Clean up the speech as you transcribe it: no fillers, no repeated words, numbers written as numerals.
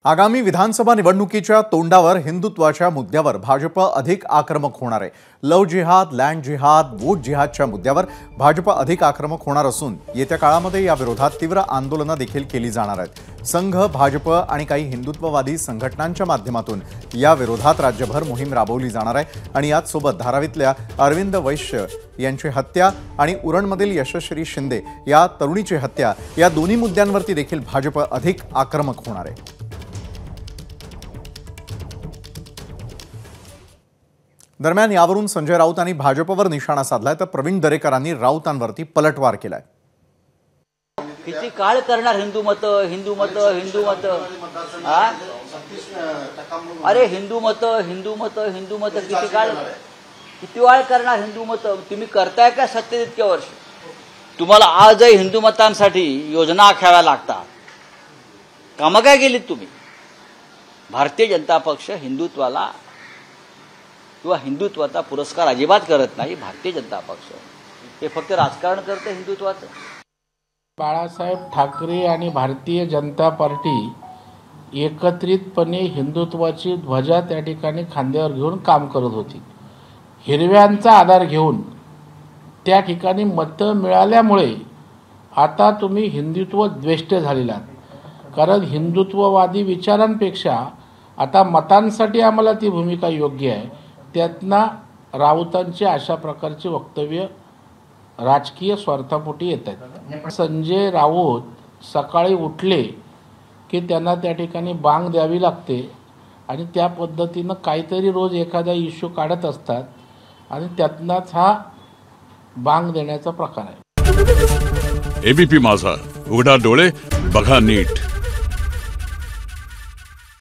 आगामी विधानसभा निवडणुकीच्या तोंडावर हिंदुत्वाच्या मुद्द्यावर भाजप अधिक आक्रमक होणार आहे। लव जिहाद, लँड जिहाद, वोट जिहादच्या मुद्द्यावर भाजप अधिक आक्रमक होणार असून येत्या काळामध्ये या विरोधात तीव्र आंदोलनं देखील केली जाणार आहेत। संघ, भाजप आणि काही हिंदुत्ववादी संघटनांच्या माध्यमातून या विरोधात राज्यभर मोहीम राबवली जाणार आहे आणि याच सोबत धारावीतल्या अरविंद वैश्य यांची हत्या आणि उरणमधील यशश्री शिंदे या तरुणीची हत्या या दोन्ही मुद्द्यांवरती देखील भाजप अधिक आक्रमक होणार आहे। दरम्यान यावरून संजय राऊत यांनी भाजपवर निशाणा साधलाय तर प्रवीण दरेकरांनी राऊतांवरती पलटवार केलाय। किती काळ करणार हिंदू मत अरे हिंदू मत किती वेळ करणार हिंदू मत? तुम्ही करताय का सत्तेत इतक्या वर्ष? तुम्हाला आजही हिंदू मतांसाठी योजना आखाव्या लागतात। कामं काय केलीत तुम्ही? भारतीय जनता पक्ष हिंदुत्वाला किंवा हिंदुत्वाचा पुरस्कार अजिबात करत नाही। भारतीय जनता पक्ष हे फक्त राजकारण करते हिंदुत्वाचं। बाळासाहेब ठाकरे आणि भारतीय जनता पार्टी एकत्रितपणे हिंदुत्वाची ध्वजा त्या ठिकाणी खांद्यावर घेऊन काम करत होती। हिरव्यांचा आधार घेऊन त्या ठिकाणी मतं मिळाल्यामुळे आता तुम्ही हिंदुत्व द्वेष्ट झालेला, कारण हिंदुत्ववादी विचारांपेक्षा आता मतांसाठी आम्हाला ती भूमिका योग्य आहे। त्यातनं राऊतांची अशा प्रकारची वक्तव्य राजकीय स्वार्थापोटी येत आहेत। संजय राऊत सकाळी उठले की त्यांना त्या ठिकाणी बांग द्यावी लागते आणि त्या पद्धतीनं काहीतरी रोज एखादा इश्यू काढत असतात आणि त्यातनाच हा बांग देण्याचा प्रकार आहे। एबीपी माझा, उघडा डोळे बघा नीट।